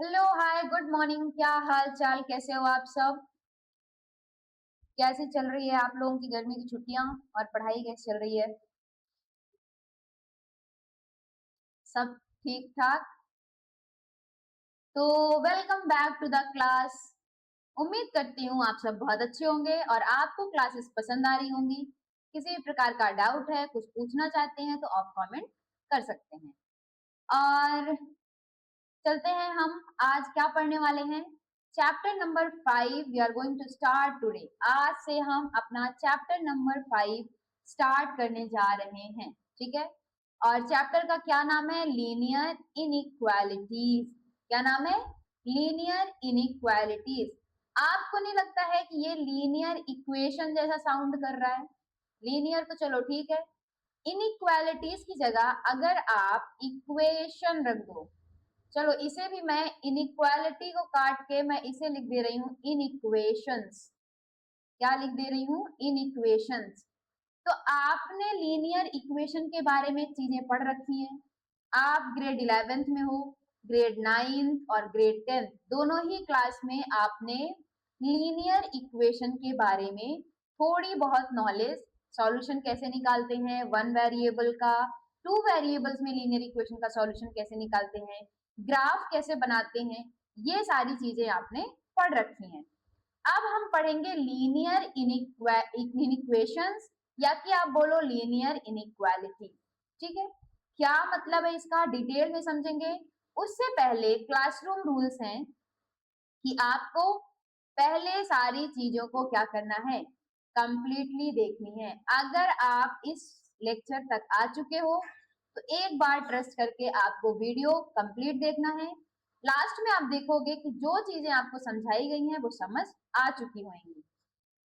Hello hi good morning. क्या हाल चाल, कैसे हो आप सब? कैसी चल रही है आप लोगों की गर्मी की छुट्टियां और पढ़ाई कैसी चल रही है? सब ठीक ठाक? तो welcome back to the class. उम्मीद करती हूँ आप सब बहुत अच्छे होंगे और आपको क्लासेस पसंद आ रही होंगी। किसी भी प्रकार का डाउट है, कुछ पूछना चाहते हैं तो आप कमेंट कर सकते हैं। और चलते हैं, हम आज क्या पढ़ने वाले हैं? Chapter number 5 we are going to start today. आज से हम अपना चैप्टर नंबर 5 स्टार्ट करने जा रहे हैं, ठीक है? और चैप्टर का क्या नाम है? Linear inequalities. क्या नाम है? Linear inequalities. आपको नहीं लगता है कि ये लीनियर इक्वेशन जैसा साउंड कर रहा है? लीनियर तो चलो ठीक है, इनइक्वालिटीज की जगह अगर आप इक्वेशन रख दो, चलो इसे भी मैं इनइक्वालिटी को काट के मैं इसे लिख दे रही हूँ इन इक्वेशंस। क्या लिख दे रही हूँ? इन इक्वेशंस। तो आपने लीनियर इक्वेशन के बारे में चीजें पढ़ रखी हैं। आप ग्रेड 11th में हो, ग्रेड 9th और ग्रेड 10th दोनों ही क्लास में आपने लीनियर इक्वेशन के बारे में थोड़ी बहुत नॉलेज, सॉल्यूशन कैसे निकालते हैं वन वेरिएबल का, टू वेरिएबल्स में लीनियर इक्वेशन का सॉल्यूशन कैसे निकालते हैं, ग्राफ कैसे बनाते हैं, ये सारी चीजें आपने पढ़ रखी हैं। अब हम पढ़ेंगे लीनियर इनइक्वेशंस, या कि आप बोलो लीनियर इनइक्वालिटी। ठीक है, क्या मतलब है इसका डिटेल में समझेंगे। उससे पहले क्लासरूम रूल्स हैं कि आपको पहले सारी चीजों को क्या करना है? कंप्लीटली देखनी है। अगर आप इस लेक्चर तक आ चुके हो तो एक बार ट्रस्ट करके आपको वीडियो कंप्लीट देखना है। लास्ट में आप देखोगे कि जो चीजें आपको समझाई गई हैं वो समझ आ चुकी होंगी।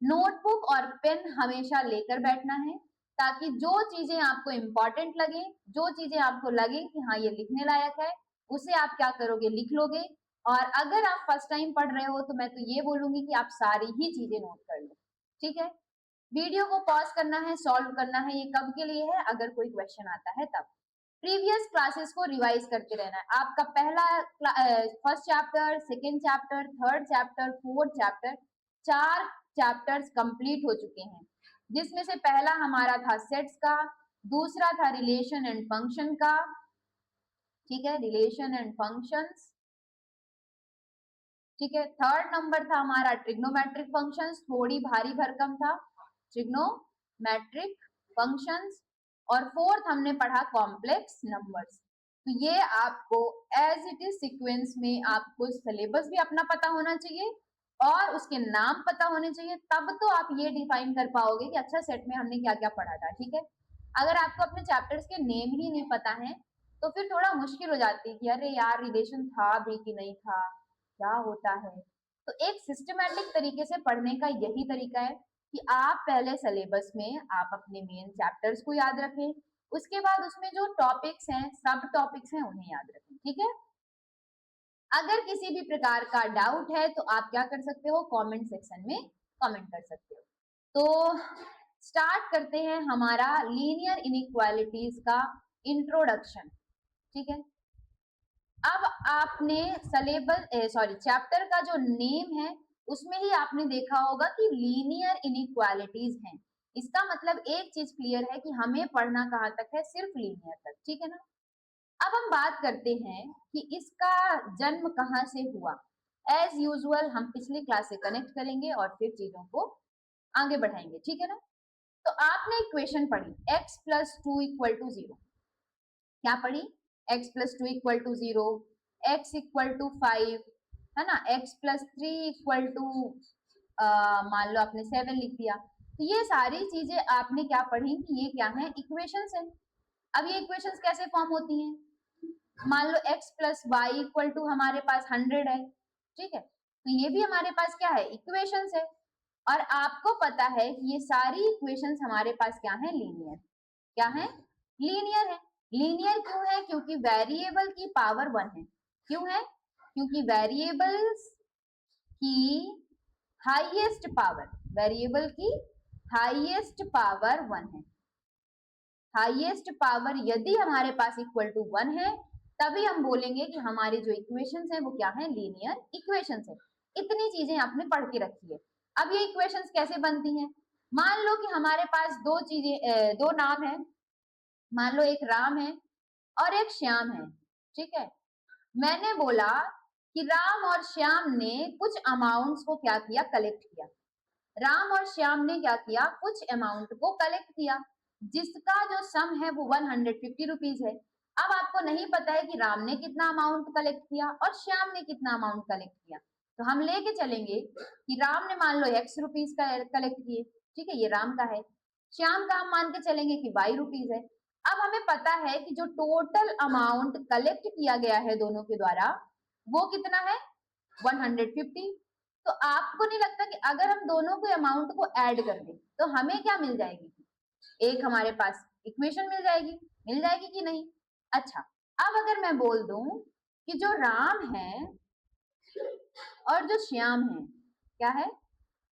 नोटबुक और पेन हमेशा लेकर बैठना है, ताकि जो चीजें आपको इंपॉर्टेंट लगे, जो चीजें आपको लगे कि हाँ ये लिखने लायक है, उसे आप क्या करोगे? लिख लोगे। और अगर आप फर्स्ट टाइम पढ़ रहे हो तो मैं तो ये बोलूंगी कि आप सारी ही चीजें नोट कर लो। ठीक है, वीडियो को पॉज करना है, सॉल्व करना है। ये कब के लिए है? अगर कोई क्वेश्चन आता है तब। प्रीवियस क्लासेस को रिवाइज करते रहना है। आपका पहला first chapter, second chapter, third chapter, fourth chapter, चार चैप्टर्स कंप्लीट हो चुके हैं, जिसमें से पहला हमारा था सेट्स का, दूसरा था रिलेशन एंड फंक्शन का, ठीक है, रिलेशन एंड फंक्शंस, ठीक है। थर्ड नंबर था हमारा ट्रिग्नोमेट्रिक फंक्शंस, थोड़ी भारी भरकम था, ट्रिग्नोमेट्रिक फंक्शंस। और फोर्थ हमने पढ़ा कॉम्प्लेक्स नंबर्स। तो ये आपको एज इट इज सीक्वेंस में आपको सिलेबस भी अपना पता होना चाहिए और उसके नाम पता होने चाहिए, तब तो आप ये डिफाइन कर पाओगे कि अच्छा सेट में हमने क्या क्या पढ़ा था। ठीक है, अगर आपको अपने चैप्टर्स के नेम ही नहीं पता है तो फिर थोड़ा मुश्किल हो जाती है कि अरे यार रिलेशन था भी कि नहीं था, क्या होता है। तो एक सिस्टमैटिक तरीके से पढ़ने का यही तरीका है कि आप पहले सिलेबस में आप अपने मेन चैप्टर्स को याद रखें, उसके बाद उसमें जो टॉपिक्स हैं, सब टॉपिक्स हैं, उन्हें याद रखें। ठीक है, अगर किसी भी प्रकार का डाउट है तो आप क्या कर सकते हो? कमेंट सेक्शन में कमेंट कर सकते हो। तो स्टार्ट करते हैं हमारा लीनियर इनइक्वालिटीज का इंट्रोडक्शन। ठीक है, अब आपने सिलेबस सॉरी चैप्टर का जो नेम है उसमें ही आपने देखा होगा कि लीनियर इनइक्वालिटीज हैं। इसका मतलब एक चीज क्लियर है कि हमें पढ़ना कहाँ तक है? सिर्फ लीनियर तक। ठीक है ना? अब हम बात करते हैं कि इसका जन्म कहाँ से हुआ। एज यूजुअल हम पिछली क्लास से कनेक्ट करेंगे और फिर चीजों को आगे बढ़ाएंगे। ठीक है ना? तो आपने इक्वेशन पढ़ी x plus two equal to zero. क्या पढ़ी? x plus two equal to zero, x equal to 5, है ना, x plus three equal to मान लो आपने 7 लिख दिया। तो ये सारी चीजें आपने क्या पढ़ी कि ये क्या है? इक्वेशंस है। अब ये इक्वेशंस कैसे फॉर्म होती हैं? मान लो x plus y equal to हमारे पास 100 है। ठीक है, तो ये भी हमारे पास क्या है? इक्वेशंस है। और आपको पता है कि ये सारी इक्वेशंस हमारे पास क्या है? लीनियर। क्या है? लीनियर है। लीनियर क्यों है? क्योंकि वेरिएबल की पावर 1 है। क्यों है? क्योंकि वेरिएबल्स की हाईएस्ट पावर, वेरिएबल की हाईएस्ट पावर 1 है। हाईएस्ट पावर यदि हमारे पास इक्वल टू 1 है तभी हम बोलेंगे कि हमारी जो इक्वेशंस है वो क्या है, लीनियर इक्वेशंस है। इतनी चीजें आपने पढ़ के रखी है। अब ये इक्वेशंस कैसे बनती हैं? मान लो कि हमारे पास दो नाम है, मान लो एक राम है और एक श्याम है, ठीक है। मैंने बोला कि राम और श्याम ने कुछ अमाउंट्स को क्या किया, कलेक्ट किया। राम और श्याम ने क्या किया, कुछ अमाउंट को कलेक्ट किया, जिसका जो सम है वो 150 रुपीज है। अब आपको नहीं पता है कि राम ने कितना अमाउंट कलेक्ट किया और श्याम ने कितना अमाउंट कलेक्ट किया, तो हम लेके चलेंगे कि राम ने मान लो एक्स रुपीज का कलेक्ट किए, ठीक है, ये राम का है। श्याम का हम मान के चलेंगे कि वाई रुपीज है। अब हमें पता है कि जो टोटल अमाउंट कलेक्ट किया गया है दोनों के द्वारा वो कितना है, 150। तो आपको नहीं लगता कि अगर हम दोनों के अमाउंट को ऐड कर दें तो हमें क्या मिल जाएगी, एक हमारे पास इक्वेशन मिल जाएगी कि नहीं? अच्छा, अब अगर मैं बोल दूं कि जो राम है और जो श्याम है, क्या है,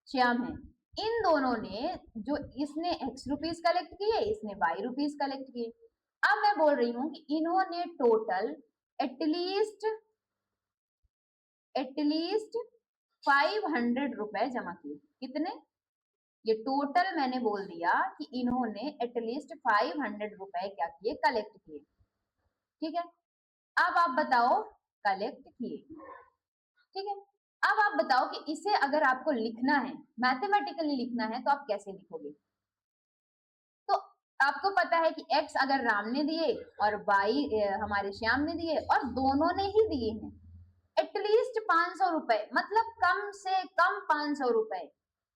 श्याम है, इन दोनों ने, जो इसने एक्स रुपीज कलेक्ट किए, इसने वाई रुपीज कलेक्ट किए। अब मैं बोल रही हूं कि इन्होंने टोटल एटलीस्ट एटलीस्ट 500 रुपए जमा किए। कितने? ये टोटल मैंने बोल दिया कि इन्होंने एटलीस्ट 500 रुपए क्या किए, कलेक्ट किए, ठीक है। अब आप बताओ, कलेक्ट किए, ठीक है। अब आप बताओ कि इसे अगर आपको लिखना है, मैथमेटिकली लिखना है, तो आप कैसे लिखोगे? तो आपको पता है कि x अगर राम ने दिए और y हमारे श्याम ने दिए और दोनों ने ही दिए हैं एटलीस्ट 500 रुपए, मतलब कम से कम 500 रुपए,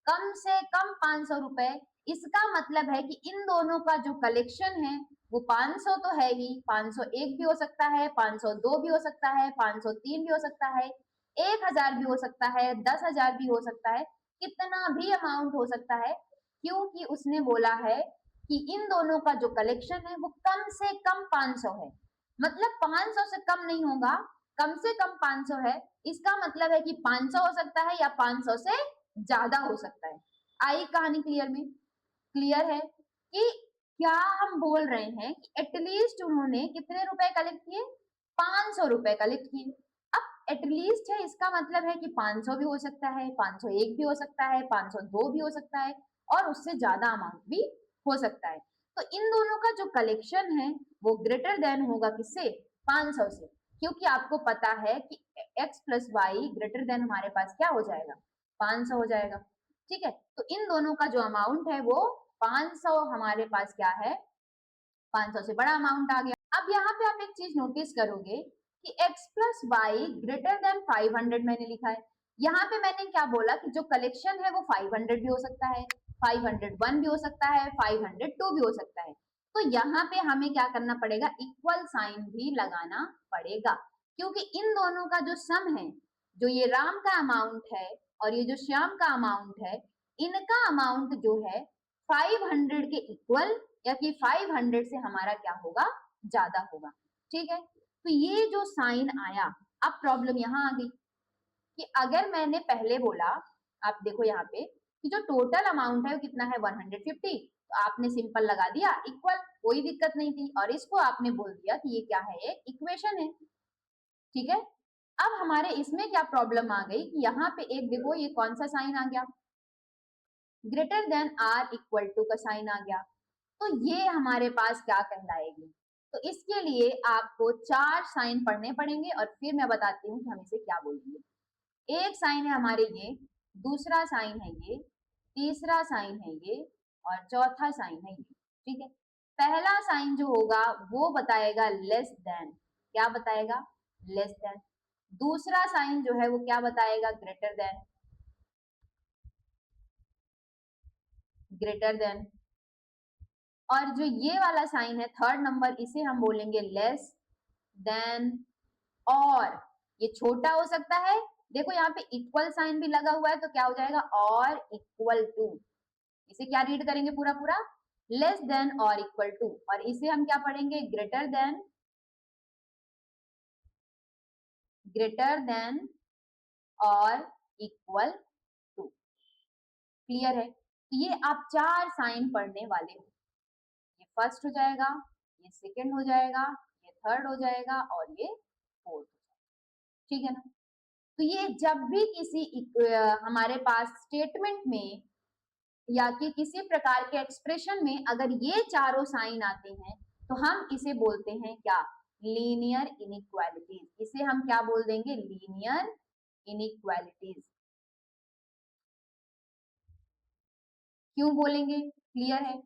कम से कम 500 रुपए। इसका मतलब है कि इन दोनों का जो कलेक्शन है वो 500 तो है ही, 501 भी हो सकता है, 502 भी हो सकता है, 503 भी हो सकता है, 1000 भी हो सकता है, 10,000 भी हो सकता है, कितना भी अमाउंट हो सकता है, क्योंकि उसने बोला है कि इन दोनों का जो कलेक्शन है वो कम से कम 500 है। मतलब 500 से कम नहीं होगा, कम से कम 500 है। इसका मतलब है कि 500 हो सकता है या 500 से ज्यादा हो सकता है। आई कहानी क्लियर में? क्लियर है कि क्या हम बोल रहे हैं कि एटलीस्ट उन्होंने कितने रुपए कलेक्ट किए, 500 रुपए कलेक्ट किए। अब एटलीस्ट है, इसका मतलब है कि 500 भी हो सकता है, 501 भी हो सकता है, 502 भी हो सकता है और उससे ज्यादा अमाउंट भी हो सकता है। तो इन दोनों का जो कलेक्शन है वो ग्रेटर देन होगा किससे, 500 से, क्योंकि आपको पता है कि x plus y greater than हमारे पास क्या हो जाएगा, 500 हो जाएगा, ठीक है। तो इन दोनों का जो अमाउंट है वो 500 हमारे पास क्या है, 500 से बड़ा अमाउंट आ गया। अब यहाँ पे आप एक चीज नोटिस करोगे कि x plus y greater than 500 मैंने लिखा है। यहाँ पे मैंने क्या बोला कि जो कलेक्शन है वो 500 भी हो सकता है, 501 भी हो सकता है, 502 भी हो सकता है। तो यहाँ पे हमें क्या करना पड़ेगा, इक्वल साइन भी लगाना पड़ेगा, क्योंकि इन दोनों का जो सम है, जो ये राम का अमाउंट है और ये जो श्याम का अमाउंट है, इनका अमाउंट जो है 500 के इक्वल या कि 500 से हमारा क्या होगा, ज्यादा होगा, ठीक है। तो ये जो साइन आया, अब प्रॉब्लम यहाँ आ गई कि अगर मैंने पहले बोला, आप देखो यहाँ पे कि जो टोटल अमाउंट है वो कितना है, 150, तो आपने सिंपल लगा दिया इक्वल, कोई दिक्कत नहीं थी, और इसको आपने बोल दिया कि ये क्या है, एक इक्वेशन है, ठीक है। अब हमारे इसमें क्या प्रॉब्लम आ गई कि यहाँ पे एक देखो ये कौन सा साइन आ गया, greater than or equal to का साइन आ गया। तो ये हमारे पास क्या कहलाएगी, तो इसके लिए आपको 4 साइन पढ़ने पड़ेंगे और फिर मैं बताती हूँ कि हम इसे क्या बोलेंगे। एक साइन है हमारे ये, दूसरा साइन है ये, तीसरा साइन है ये और चौथा साइन है ये, ठीक है। पहला साइन जो होगा वो बताएगा लेस देन, क्या बताएगा, लेस देन। दूसरा साइन जो है वो क्या बताएगा, ग्रेटर देन, ग्रेटर देन। और जो ये वाला साइन है थर्ड नंबर, इसे हम बोलेंगे लेस देन, और ये छोटा हो सकता है, देखो यहाँ पे इक्वल साइन भी लगा हुआ है तो क्या हो जाएगा, और इक्वल टू। इसे क्या रीड करेंगे पूरा पूरा, लेस देन और इक्वल टू, और इसे हम क्या पढ़ेंगे, ग्रेटर देन, ग्रेटर देन और इक्वल टू। क्लियर है? तो ये आप 4 साइन पढ़ने वाले हो, ये फर्स्ट हो जाएगा, ये सेकंड हो जाएगा, ये थर्ड हो जाएगा और ये फोर्थ, ठीक है ना। तो ये जब भी किसी हमारे पास स्टेटमेंट में या कि किसी प्रकार के एक्सप्रेशन में अगर ये चारों साइन आते हैं तो हम इसे बोलते हैं क्या, लीनियर इनइक्वालिटीज। इसे हम क्या बोल देंगे, लीनियर इनइक्वालिटीज। क्यों बोलेंगे, क्लियर है।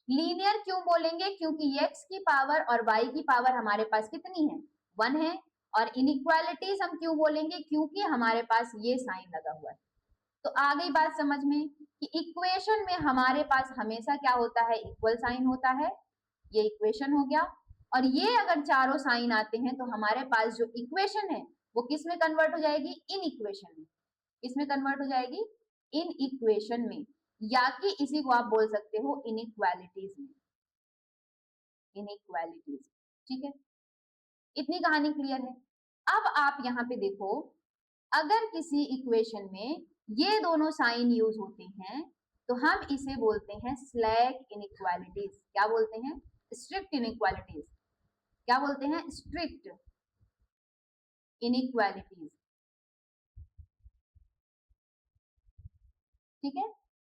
लीनियर क्यों बोलेंगे, क्योंकि x की पावर और y की पावर हमारे पास कितनी है, 1 है। और इनइक्वालिटीज हम क्यों बोलेंगे, क्योंकि हमारे पास ये साइन लगा हुआ है। तो आ गई बात समझ में कि इक्वेशन में हमारे पास हमेशा क्या होता है, इक्वल साइन होता है। ये इक्वेशन हो गया। और ये अगर चारों साइन आते हैं तो हमारे पास जो इक्वेशन है वो किस में कन्वर्ट हो जाएगी, इन इक्वेशन में। किसमें कन्वर्ट हो जाएगी, इन इक्वेशन में, या कि इसी को आप बोल सकते हो इनइक्वालिटीज में, इनइक्वालिटीज, ठीक है। इतनी कहानी क्लियर है। अब आप यहाँ पे देखो, अगर किसी इक्वेशन में ये दोनों साइन यूज होते हैं तो हम इसे बोलते हैं स्लैक इनइक्वालिटीज। क्या बोलते हैं, स्ट्रिक्ट इनइक्वालिटीज। क्या बोलते हैं, स्ट्रिक्ट इनइक्वालिटीज, ठीक है।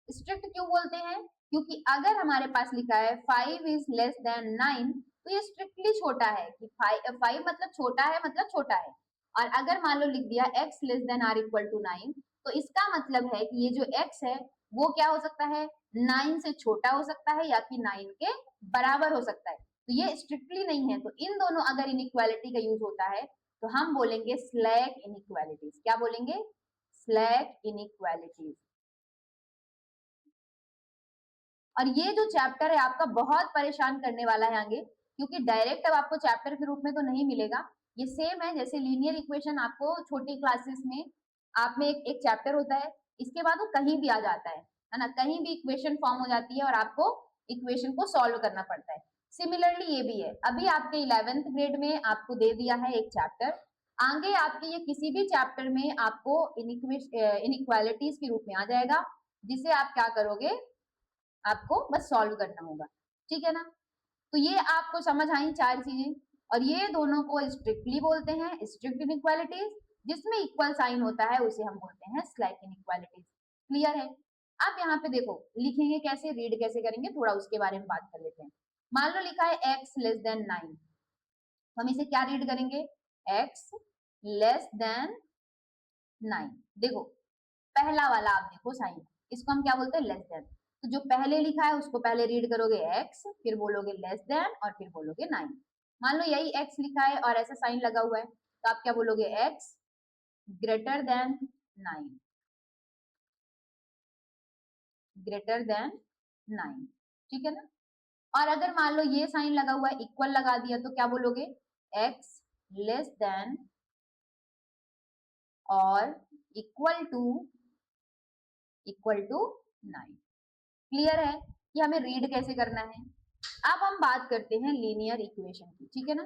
स्ट्रिक्ट क्यों बोलते हैं, क्योंकि अगर हमारे पास लिखा है 5 इज लेस देन 9 तो ये स्ट्रिक्टली छोटा है कि 5 मतलब छोटा है, मतलब छोटा है। और अगर मान लो लिख दिया x less than or equal to 9 तो इसका मतलब है कि ये जो x है वो क्या हो सकता है, 9 से छोटा हो सकता है या कि 9 के बराबर हो सकता है। तो ये स्ट्रिक्टली नहीं है। तो इन दोनों अगर इनइक्वालिटी का यूज होता है तो हम बोलेंगे स्लैक इनइक्वालिटीज। क्या बोलेंगे, स्लैक इनइक्वालिटीज। और ये जो चैप्टर है आपका बहुत परेशान करने वाला है आगे, क्योंकि डायरेक्ट अब आपको चैप्टर के रूप में तो नहीं मिलेगा। ये सेम है जैसे लीनियर इक्वेशन आपको छोटी क्लासेस में आप में एक चैप्टर होता है, इसके बाद वो कहीं भी आ जाता है ना, कहीं भी इक्वेशन फॉर्म हो जाती है और आपको इक्वेशन को सॉल्व करना पड़ता है। सिमिलरली ये भी है, अभी आपके 11th ग्रेड में आपको दे दिया है एक चैप्टर, आगे आपके ये किसी भी चैप्टर में आपको इनइक्वालिटीज के रूप में आ जाएगा, जिसे आप क्या करोगे, आपको बस सॉल्व करना होगा, ठीक है ना। तो ये आपको समझ आई चार चीजें। और ये दोनों को स्ट्रिक्टली बोलते हैं स्ट्रिक्ट इनइक्वालिटीज, जिसमें इक्वल साइन होता है उसे हम बोलते हैं स्लैक इनइक्वालिटीज। क्लियर है। अब यहाँ पे देखो लिखेंगे कैसे, रीड कैसे करेंगे, थोड़ा उसके बारे में बात कर लेते हैं। मान लो लिखा है x लेस देन 9, तो हम इसे क्या रीड करेंगे, x लेस देन 9। देखो पहला वाला आप देखो साइन, इसको हम क्या बोलते हैं, लेस देन। तो जो पहले लिखा है उसको पहले रीड करोगे x, फिर बोलोगे लेस देन और फिर बोलोगे 9। मान लो यही x लिखा है और ऐसा साइन लगा हुआ है तो आप क्या बोलोगे, x greater than 9, greater than 9, ठीक है ना। और अगर मान लो ये साइन लगा हुआ है, इक्वल लगा दिया, तो क्या बोलोगे, x लेस देन और इक्वल टू 9। क्लियर है कि हमें रीड कैसे करना है। अब हम बात करते हैं लीनियर इक्वेशन की, ठीक है ना।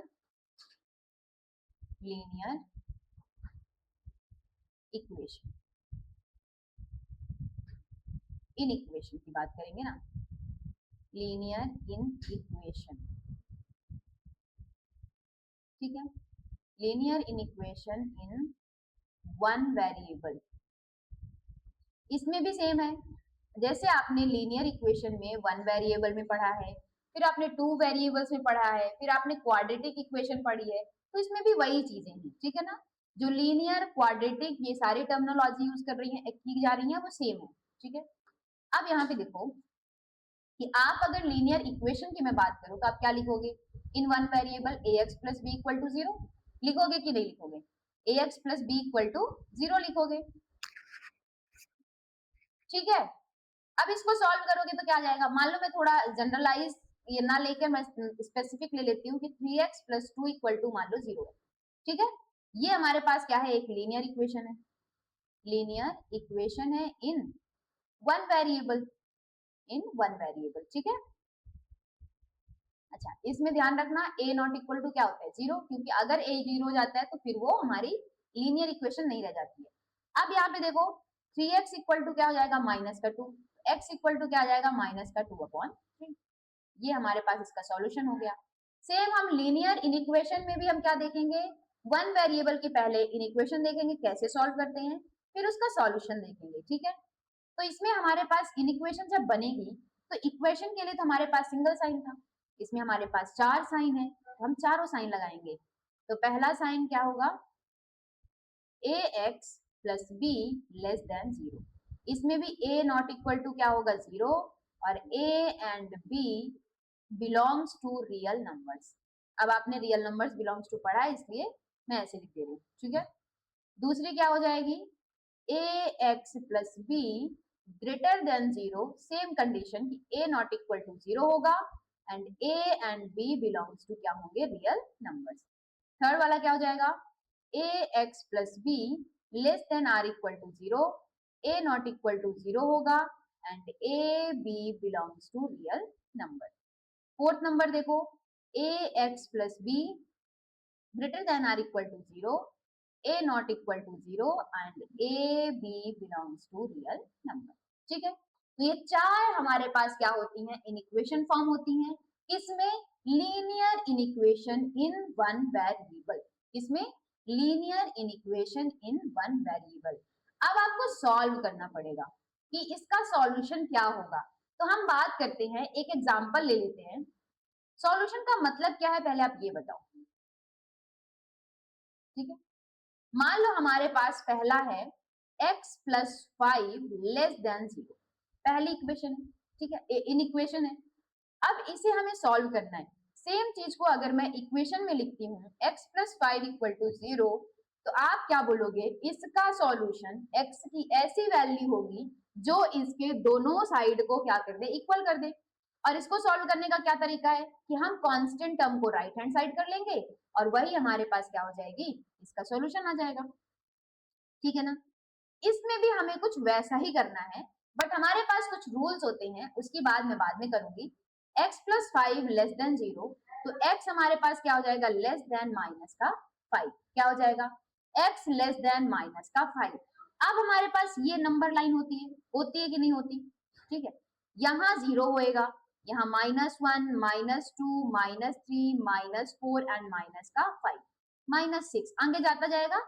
लीनियर इक्वेशन, इन इक्वेशन की बात करेंगे ना, लीनियर इन इक्वेशन, ठीक है। लीनियर इन इक्वेशन इन वन वेरिएबल, इसमें भी सेम है। जैसे आपने लीनियर इक्वेशन में वन वेरिएबल में पढ़ा है, फिर आपने टू वेरिएबल्स में पढ़ा है, फिर आपने क्वाड्रेटिक इक्वेशन पढ़ी है, तो इसमें भी वही चीजें हैं, ठीक है ना। जो लीनियर क्वाड्रेटिक ये सारी टर्मिनोलॉजी यूज कर रही है, की जा रही है, वो सेम है, ठीक है। अब यहाँ पे देखो कि आप अगर लीनियर इक्वेशन की मैं बात करूं तो आप क्या लिखोगे, in one variable ax plus b equal to 0 लिखोगे कि नहीं लिखोगे, ax plus b equal to 0 लिखोगे, ठीक है। अब इसको सॉल्व करोगे तो क्या आ जाएगा, मान लो मैं थोड़ा जनरलाइज ये ना लेकर मैं स्पेसिफिक ले लेती हूँ कि 3x प्लस 2 इक्वल टू मान लो 0 है, ठीक है। ये हमारे पास क्या है, एक लीनियर इक्वेशन है, लीनियर इक्वेशन है इन वन वेरिएबल, इन वन वेरिएबल, ठीक है। अच्छा इसमें ध्यान रखना a नॉट इक्वल टू क्या होता है, 0, क्योंकि अगर a 0 हो जाता है तो फिर वो हमारी लीनियर इक्वेशन नहीं रह जाती है। अब यहाँ पे देखो 3x इक्वल टू क्या हो जाएगा, माइनस का 2, x इक्वल टू क्या आ जाएगा, माइनस का 2 अपॉन 3। ये हमारे पास इसका सॉल्यूशन हो गया। सेम हम लीनियर इनइक्वेशन में भी हम क्या देखेंगे, वन वेरिएबल के पहले इनइक्वेशन देखेंगे कैसे सॉल्व करते हैं, फिर उसका सॉल्यूशन देखेंगे, ठीक है। तो इसमें हमारे पास इनइक्वेशन जब बनेगी तो इक्वेशन के लिए तो हमारे पास सिंगल साइन था, इसमें हमारे पास चार साइन है, तो हम चारों साइन लगाएंगे। तो पहला साइन क्या होगा, a x plus b less than zero, इसमें भी ए नॉट इक्वल टू क्या होगा, जीरो, और a and b belongs to real numbers. अब आपने रियल नंबर्स बिलोंग्स टू पढ़ा है इसलिए मैं ऐसे लिख दे रही हूँ, ठीक है। दूसरी क्या हो जाएगी, a x plus b greater than zero, same condition कि a not equal to zero होगा and a and b belongs to क्या होंगे, रियल नंबर्स। थर्ड वाला क्या हो जाएगा, a x plus b less than or equal to zero, a not equal to zero होगा and a b belongs to real number. Fourth number देखो, a x plus b greater than or equal to zero, a not equal to zero and a b belongs to real number, ठीक है। तो ये चार हमारे पास क्या होती हैं, इनइक्वेशन फॉर्म होती हैं, इसमें linear inequation in one variable, इसमें linear inequation in one variable. अब आपको सॉल्व करना पड़ेगा कि इसका सॉल्यूशन क्या होगा। तो हम बात करते हैं, एक एग्जांपल ले लेते हैं। सॉल्यूशन का मतलब क्या है पहले आप ये बताओ, ठीक है। मान लो हमारे पास पहला है x plus five less than zero, पहली इक्वेशन है, ठीक है, इन इक्वेशन है। अब इसे हमें सॉल्व करना है। सेम चीज को अगर मैं इक्वेशन में लिखती हूँ x plus five equal to zero, तो आप क्या बोलोगे, इसका सॉल्यूशन x की ऐसी वैल्यू होगी जो इसके दोनों साइड को क्या कर दे, इक्वल कर दे। और इसको सॉल्व करने का क्या तरीका है कि हम कांस्टेंट टर्म को राइट हैंड साइड कर लेंगे और वही हमारे पास क्या हो जाएगी, इसका सॉल्यूशन आ जाएगा, ठीक है ना। इसमें भी हमें कुछ वैसा ही करना है, बट हमारे पास कुछ रूल्स होते हैं, उसकी बात मैं बाद में करूंगी। x plus five less than zero, तो x हमारे पास क्या हो जाएगा, लेस देन माइनस का फाइव, क्या हो जाएगा, x लेस देन माइनस का फाइव। अब हमारे पास ये नंबर लाइन होती है कि नहीं होती, ठीक है। यहाँ जीरो होएगा, यहाँ minus one, minus two, minus three, minus four and minus का फाइव, माइनस सिक्स आगे जाता जाएगा।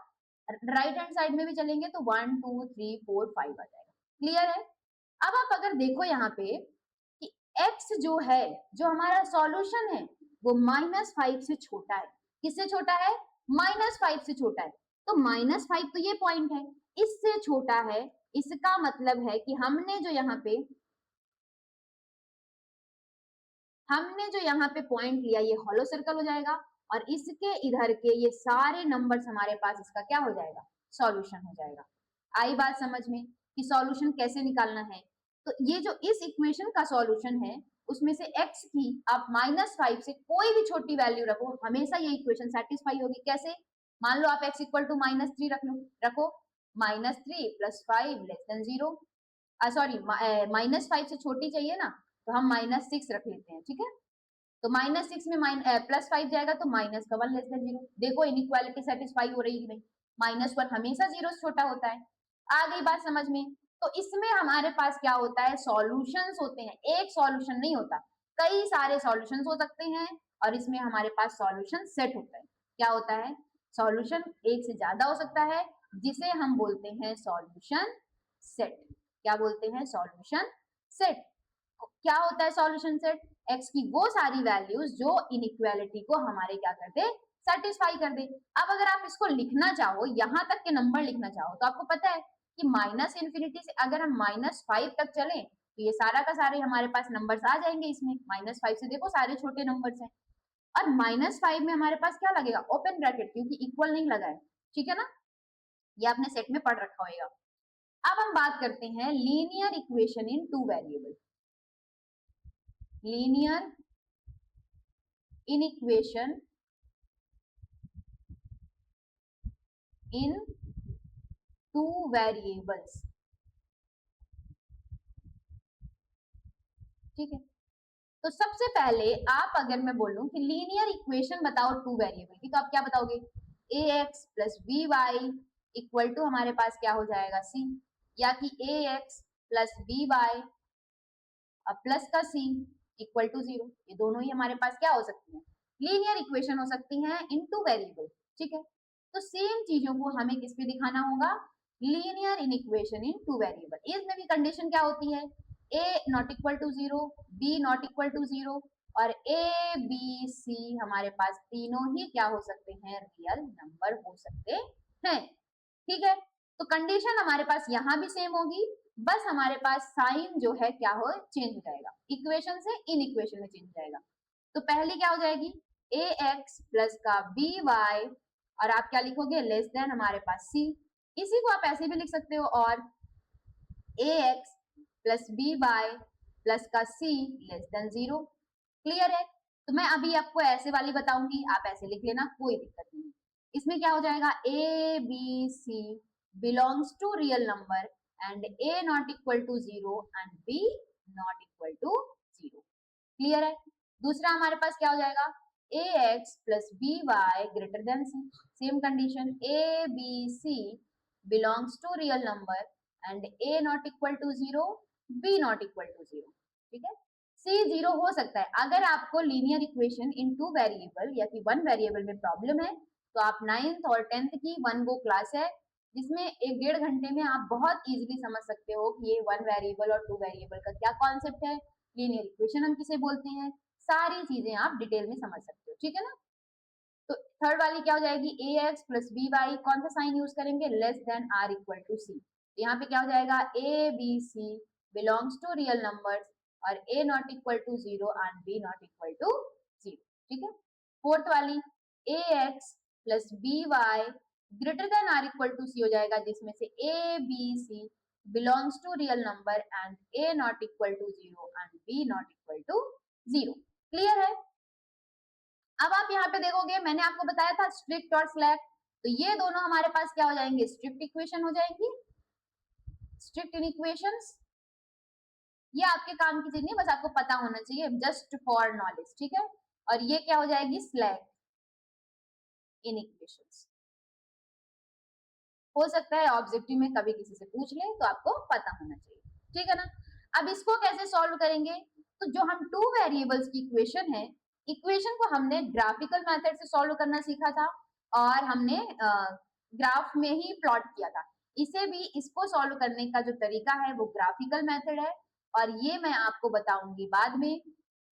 राइट हैंड साइड में भी चलेंगे तो one two three four five आ जाएगा, क्लियर है। अब आप अगर देखो यहाँ पे कि x जो है, जो हमारा सॉल्यूशन है, वो माइनस फाइव से छोटा है, किससे छोटा है, माइनस फाइव से छोटा है। तो माइनस फाइव तो ये पॉइंट है, इससे छोटा है, इसका मतलब है कि हमने जो यहाँ पे पॉइंट लिया ये हॉलो सर्कल हो जाएगा और इसके इधर के ये सारे नंबर्स हमारे पास इसका क्या हो जाएगा, सॉल्यूशन हो जाएगा। आई बात समझ में कि सॉल्यूशन कैसे निकालना है। तो ये जो इस इक्वेशन का सॉल्यूशन है उसमें से x की आप माइनस फाइव से कोई भी छोटी वैल्यू रखो, हमेशा ये इक्वेशन सेटिस्फाई होगी। कैसे, मान लो आप x equal to minus three रखो, minus three plus five less than zero, sorry minus five से छोटी चाहिए ना, तो हम माइनस सिक्स रख लेते हैं, ठीक है। तो माइनस सिक्स में प्लस फाइव जाएगा तो माइनस का वन लेस देन जीरो। देखो इनइक्वालिटी सेटिस्फाई हो रही है कि नहीं, माइनस वन हमेशा जीरो से छोटा होता है। आ गई बात समझ में। तो इसमें हमारे पास क्या होता है, सॉल्यूशंस होते हैं, एक सॉल्यूशन नहीं होता, कई सारे सॉल्यूशंस हो सकते हैं और इसमें हमारे पास सॉल्यूशन सेट होता है। क्या होता है, सॉल्यूशन एक से ज्यादा हो सकता है जिसे हम बोलते हैं सॉल्यूशन सेट। क्या बोलते हैं, सॉल्यूशन सेट। क्या होता है सॉल्यूशन सेट, x की वो सारी वैल्यूज जो इनइक्वालिटी को हमारे क्या कर दे, सेटिस्फाई कर दे। अब अगर आप इसको लिखना चाहो, यहां तक के नंबर लिखना चाहो, तो आपको पता है कि माइनस इन्फिनिटी से अगर हम माइनस फाइव तक चले तो ये सारा का सारे हमारे पास नंबर्स आ जाएंगे इसमें। माइनस फाइव से देखो सारे छोटे नंबर्स हैं और माइनस फाइव में हमारे पास क्या लगेगा, ओपन ब्रैकेट, क्योंकि इक्वल नहीं लगा है, ठीक है ना। ये आपने सेट में पढ़ रखा होगा। अब हम बात करते हैं linear equation in two variable, linear inequation in two variables, ठीक है। तो सबसे पहले आप अगर मैं बोलूं कि लीनियर इक्वेशन बताओ टू वेरिएबल की, तो आप क्या बताओगे, a x plus b y equal to हमारे पास क्या हो जाएगा, सी, या कि a x plus b y plus का सी इक्वल टू जीरो। ये दोनों ही हमारे पास क्या हो सकती है, लीनियर इक्वेशन हो सकती हैं इनटू वेरिएबल, ठीक है। तो सेम चीजों को हमें किस पे दिखाना होगा, linear inequation in two variable. इसमें भी कंडीशन क्या होती है, a not equal to zero, b not equal to zero, और ए बी सी हमारे पास तीनों ही क्या हो सकते हैं, रियल नंबर हो सकते हैं, ठीक है। तो कंडीशन हमारे पास यहाँ भी सेम होगी, बस हमारे पास साइन जो है क्या हो, चेंज हो जाएगा, इक्वेशन से इन इक्वेशन में चेंज हो जाएगा। तो पहली क्या हो जाएगी, ए एक्स प्लस का बी वाई, और आप क्या लिखोगे, लेस देन हमारे पास सी। इसी को आप ऐसे भी लिख सकते हो, और a x plus b y plus का c less than zero. Clear है। तो मैं अभी आपको ऐसे वाली बताऊंगी, आप ऐसे लिख लेना, कोई दिक्कत नहीं। इसमें क्या हो जाएगा, a b c belongs to real number and a not equal to zero and b not equal to zero. Clear है। दूसरा हमारे पास क्या हो जाएगा, a x plus b y greater than c, same condition, a b c belongs to real number and a not equal to zero, b not equal to zero, ठीक है। C zero हो सकता है अगर आपको linear equation in two variable या कि one variable में प्रॉब्लम है, तो आप 9th और 10th की वन गो क्लास है, जिसमें 1-1.5 घंटे में आप बहुत इजीली समझ सकते हो कि ये वन वेरिएबल और टू वेरिएबल का क्या कॉन्सेप्ट है, लीनियर इक्वेशन हम किसे बोलते हैं, सारी चीजें आप डिटेल में समझ सकते हो, ठीक है ना। तो थर्ड वाली क्या हो जाएगी, a x plus b y, कौन सा साइन यूज करेंगे, less than or equal to c. यहाँ पे क्या हो जाएगा, a b c belongs to real numbers और a not equal to zero and b not equal to zero, ठीक है। फोर्थ वाली, a x plus b y greater than or equal to c हो जाएगा, जिसमें से a b c belongs to real number and a not equal to zero and b not equal to zero. Clear है। अब आप यहाँ पे देखोगे, मैंने आपको बताया था स्ट्रिक्ट और स्लैक, तो ये दोनों हमारे पास क्या हो जाएंगे, स्ट्रिक्ट इक्वेशन हो जाएंगी, स्ट्रिक्ट इन इक्वेशंस। ये आपके काम की चीज नहीं, बस आपको पता होना चाहिए, जस्ट फॉर नॉलेज, ठीक है। और ये क्या हो जाएगी, स्लैक इन इक्वेशंस। हो सकता है ऑब्जेक्टिव में कभी किसी से पूछ ले, तो आपको पता होना चाहिए, ठीक है ना। अब इसको कैसे सॉल्व करेंगे, तो जो हम टू वेरिएबल्स की इक्वेशन है, इक्वेशन को हमने ग्राफिकल मेथड से सॉल्व करना सीखा था, और हमने ग्राफ में ही प्लॉट किया था। इसे भी, इसको सॉल्व करने का जो तरीका है वो ग्राफिकल मेथड है, और ये मैं आपको बताऊंगी बाद में,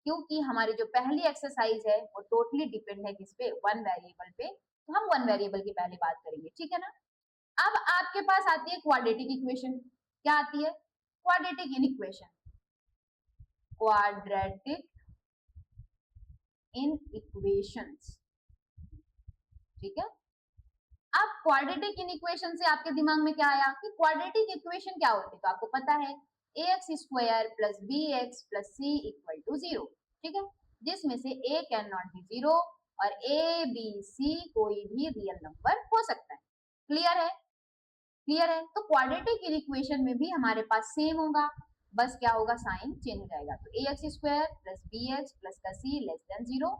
क्योंकि हमारी जो पहली एक्सरसाइज है वो टोटली डिपेंड है किस पे, वन वेरिएबल पे, तो हम वन वेरिएबल की पहले बात करेंगे, ठीक है ना। अब आपके पास आती है क्वाड्रेटिक इक्वेशन, क्या आती है, quadratic in equation, quadratic in equations, ठीक है। अब क्वाड्रेटिक इन इक्वेशन से आपके दिमाग में क्या आया कि क्वाड्रेटिक इक्वेशन क्या होती है, तो आपको पता है a x square plus b x plus c equal to zero, ठीक है, जिसमें से a can not be zero और ए बी सी कोई भी रियल नंबर हो सकता है। क्लियर है। क्लियर है। तो क्वाड्रेटिक इन इक्वेशन में भी हमारे पास सेम होगा, बस क्या होगा, साइन चेंज हो जाएगा। तो a x square plus b x plus का सी लेस देन जीरो,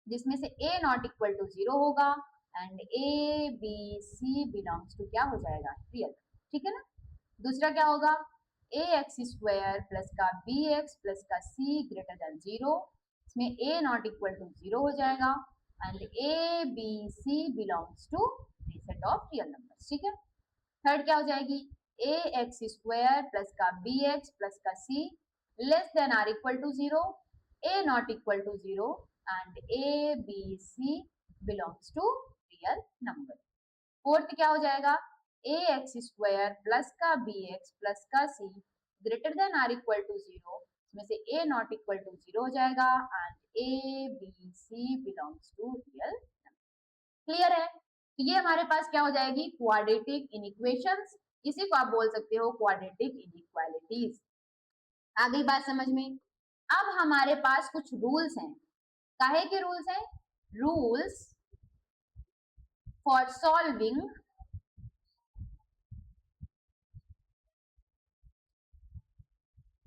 जिसमें से a not equal to zero होगा and a b c belongs to क्या हो जाएगा, रियल, ठीक है ना। दूसरा क्या होगा, ए एक्स स्क्वायर प्लस का बी एक्स प्लस का सी ग्रेटर देन जीरो, इसमें a not equal to zero हो जाएगा and a b c belongs to set of real numbers, ठीक है। थर्ड क्या हो जाएगी, ए एक्स स्क्वायर प्लस का बी एक्स प्लस का c less than or equal to zero, a not equal to zero and a b c belongs to real number. Fourth क्या हो जाएगा, ए एक्स स्क्वायर प्लस का b x plus का c greater than or equal to zero, इसमें से a not equal to zero हो जाएगा and a b c belongs to real. Clear है। तो ये हमारे पास क्या हो जाएगी, क्वाड्रेटिक इनइक्वेशंस, इसी को आप बोल सकते हो क्वाड्रेटिक इनइक्वालिटीज। आ गई बात समझ में। अब हमारे पास कुछ रूल्स हैं, काहे के रूल्स हैं, rules for solving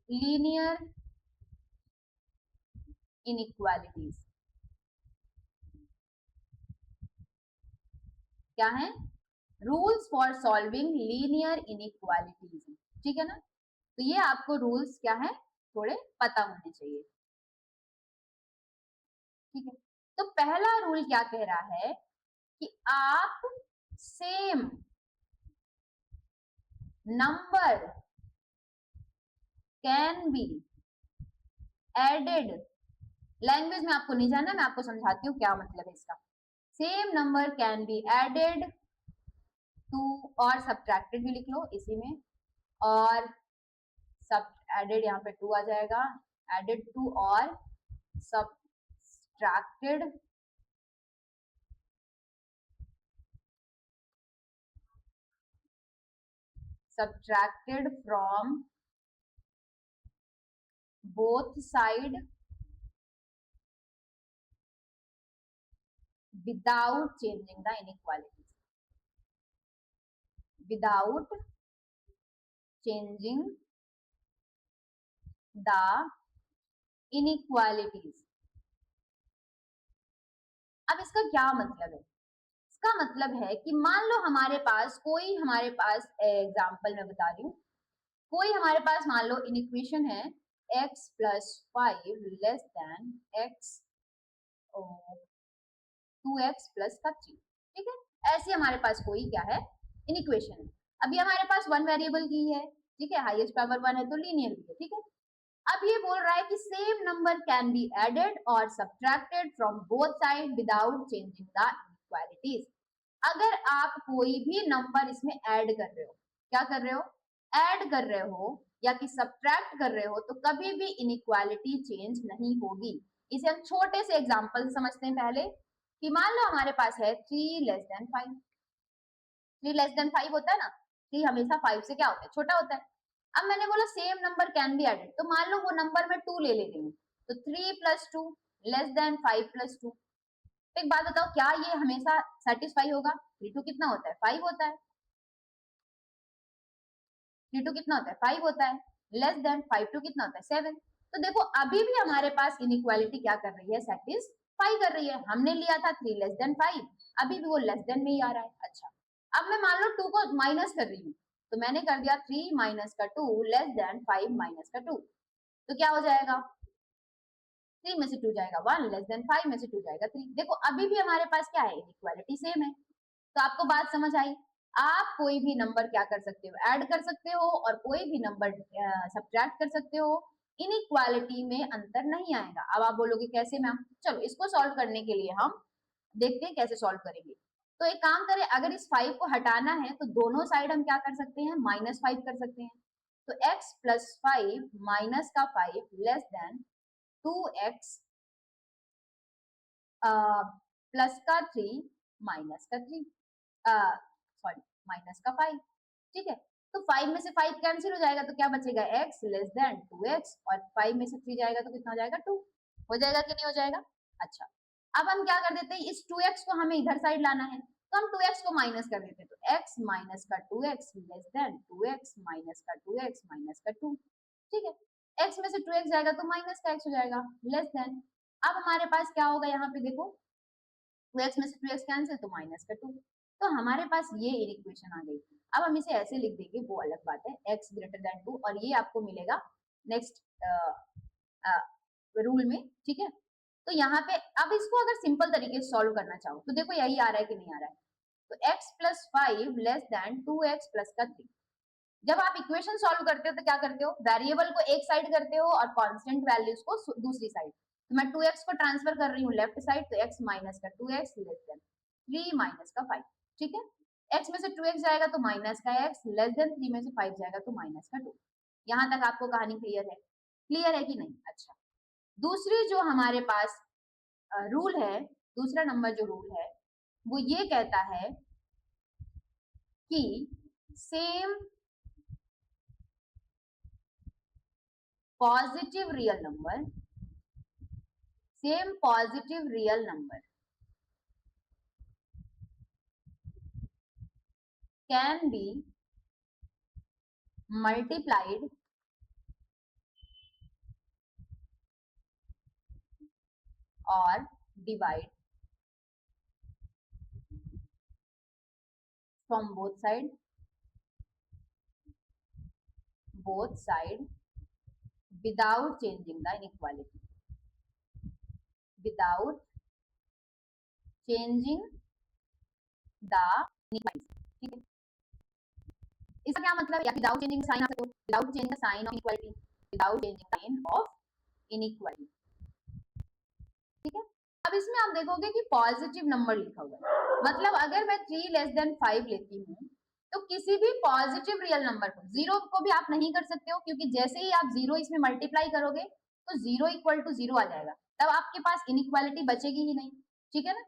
linear inequalities. क्या है, rules for solving linear inequalities, ठीक है ना। तो ये आपको रूल्स क्या है, थोड़े पता होने चाहिए, ठीक है। तो पहला रूल क्या कह रहा है कि आप same number can be added, language में आपको नहीं जानना, मैं आपको समझाती हूँ क्या मतलब है इसका। Same number can be added to, और सब्ट्रैक्टेड भी लिख लो इसी में, और सब एडेड यहाँ पे टू आ जाएगा, एडेड टू और subtracted from both side without changing the inequalities, without changing the inequalities. अब इसका क्या मतलब है? इसका मतलब है कि मान लो हमारे पास एग्जाम्पल मैं बता रही हूँ, कोई हमारे पास मान लो इन इक्वेशन है x plus 5 less than x 2x plus का 3, ठीक है, ऐसी हमारे पास कोई क्या है इन इक्वेशन है। अभी हमारे पास वन वेरिएबल की है, ठीक है, हाईएस्ट पावर वन है तो लीनियर भी है, ठीक है। अब ये बोल रहा है कि same number can be added और subtracted from both side without changing the inequalities. अगर आप कोई भी नंबर इसमें ऐड कर रहे हो, क्या कर रहे हो, ऐड कर रहे हो या कि सब्ट्रैक्ट कर रहे हो, तो कभी भी इनइक्वालिटी चेंज नहीं होगी। इसे हम छोटे से एग्जांपल से समझते हैं पहले, कि मान लो हमारे पास है 3 लेस देन 5, 3 लेस देन 5 होता है ना, 3 हमेशा 5 से क्या होता है, छोटा होता है। अब मैंने बोला same number can be added, तो मान लो वो नंबर मैं 2 ले रही हूँ, तो 3 प्लस 2 लेस देन 5 प्लस 2। तो एक बात बताओ, क्या ये हमेशा सेटिस्फाई होगा? 3 2 कितना होता है, 5 होता है, 3 2 कितना होता है, 5 होता है, लेस देन 5 2 कितना होता है, 7। तो देखो अभी भी हमारे पास इनइक्वालिटी क्या कर रही है, सेटिस्फाई कर रही है। हमने लिया था 3 लेस देन 5, अभी भी वो लेस देन में ही आ रहा है। अच्छा, अब मैं मान लो 2 को माइनस कर रही हूँ, तो मैंने कर दिया 3 माइनस का 2 लेस देन 5 माइनस का 2, तो क्या हो जाएगा, 3 में से 2 जाएगा 1, लेस देन 5 में से 2 जाएगा 3। देखो अभी भी हमारे पास क्या है, इक्वालिटी सेम है। तो आपको बात समझ आई? आप कोई भी नंबर क्या कर सकते हो, ऐड कर सकते हो, और कोई भी नंबर सब्ट्रैक्ट कर सकते हो, इनइक्वालिटी में अंतर नहीं आएगा। अब आप बोलोगे कैसे मैम, चलो इसको सॉल्व करने के लिए हम देखते हैं कैसे सॉल्व करेंगे। तो एक काम करें, अगर इस 5 को हटाना है तो दोनों साइड हम क्या कर सकते हैं, -5 कर सकते हैं। तो x प्लस 5 माइनस का 5 लेस देन 2x प्लस का 3 माइनस का 3, सॉरी माइनस का 5, ठीक है। तो 5 में से 5 कैंसिल हो जाएगा, तो क्या बचेगा, x लेस देन 2x, और 5 में से 3 जाएगा तो कितना हो जाएगा, 2 हो जाएगा कि नहीं हो जाएगा। अच्छा, अब हम क्या कर देते हैं, इस 2x को हमें इधर साइड लाना है, तो हम 2x को माइनस कर देते हैं, तो x माइनस का 2x less than 2x minus का 2x माइनस का 2, ठीक है। x में से 2x जाएगा तो माइनस का x हो जाएगा, लेस देन। अब हमारे पास क्या होगा, यहाँ पे देखो 2x में से 2x कैंसिल, तो माइनस का 2, तो हमारे पास ये इक्वेशन आ गई। अब हम इसे ऐसे लिख देंगे, वो अलग बात है, x ग्रेटर देन 2, और ये आपको मिलेगा नेक्स्ट रूल में, ठीक है। तो यहाँ पे अब इसको अगर सिंपल तरीके से सॉल्व करना चाहो तो देखो यही आ रहा है कि नहीं आ रहा है, तो x plus 5 less than 2x plus का 3। जब आप इक्वेशन सॉल्व करते हो तो क्या करते हो, वेरिएबल को एक साइड करते हो और कांस्टेंट वैल्यूज को दूसरी साइड। तो मैं 2x को ट्रांसफर कर रही हूँ लेफ्ट साइड, तो x माइनस का 2x लेस देन 3 माइनस का 5, ठीक है। x में से 2x जाएगा तो माइनस का x लेस देन 3 में से 5 जाएगा तो माइनस का 2। यहाँ तक आपको कहानी क्लियर है? क्लियर है कि नहीं? अच्छा, दूसरी जो हमारे पास रूल है, दूसरा नंबर जो रूल है वो ये कहता है कि same positive real number, same positive real number can be multiplied or divide from both side without changing the inequality, without changing the inequality, ठीक है। इसका क्या मतलब है, without changing sign of, without changing the sign of inequality, without changing sign of inequality, ठीक है। अब इसमें आप देखोगे कि पॉजिटिव नंबर लिखा हुआ है, मतलब अगर मैं 3 लेस देन 5 लेती हूँ तो किसी भी पॉजिटिव रियल नंबर को, जीरो को भी आप नहीं कर सकते हो, क्योंकि जैसे ही आप जीरो इसमें मल्टीप्लाई करोगे तो जीरो इक्वल टू जीरो आ जाएगा, तब आपके पास इनइक्वालिटी बचेगी ही नहीं, ठीक है ना।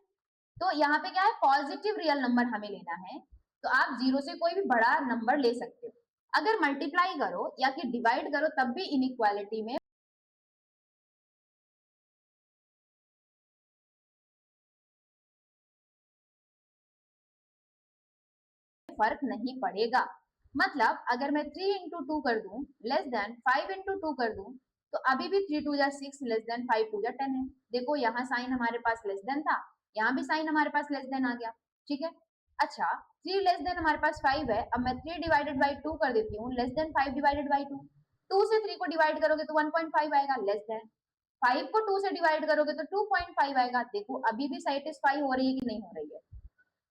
तो यहाँ पे क्या है, पॉजिटिव रियल नंबर हमें लेना है, तो आप जीरो से कोई भी बड़ा नंबर ले सकते हो। अगर मल्टीप्लाई करो या कि डिवाइड करो तब भी इनइक्वालिटी में फर्क नहीं पड़ेगा। मतलब अगर मैं 3 इंटू टू कर दूं लेस देन 5 इंटू टू कर दूं तो अभी भी 3 टू जा 6 लेस देन 5 टू जा 10 है। देखो यहाँ साइन हमारे पास लेस देन था, यहाँ भी साइन हमारे पास लेस देन आ गया, ठीक है। अच्छा 3 लेस देन हमारे पास 5 है, अब मैं 3 डिवाइडेड बाई 2 कर देती हूँ, लेस देन 5 डिवाइडेड बाई 2, 2 से 3 को डिवाइड करोगे तो 1.5 आएगा, लेस देन 5 को 2 से डिवाइड करोगे तो 2.5 आएगा। देखो अभी भी सेटिस्फाई हो रही है कि नहीं हो रही है।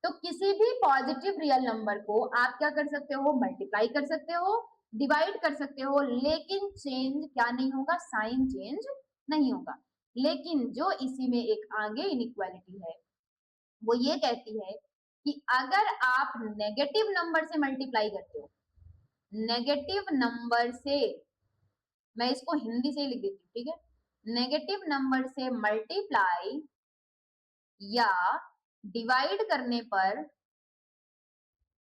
तो किसी भी पॉजिटिव रियल नंबर को आप क्या कर सकते हो, मल्टीप्लाई कर सकते हो, डिवाइड कर सकते हो, लेकिन चेंज क्या नहीं होगा, साइन चेंज नहीं होगा। लेकिन जो इसी में एक आगे इनइक्वालिटी है वो ये कहती है कि अगर आप नेगेटिव नंबर से मल्टीप्लाई करते हो, नेगेटिव नंबर से, मैं इसको हिंदी से ही लिख देती हूँ, ठीक है, नेगेटिव नंबर से मल्टीप्लाई या डिवाइड करने पर,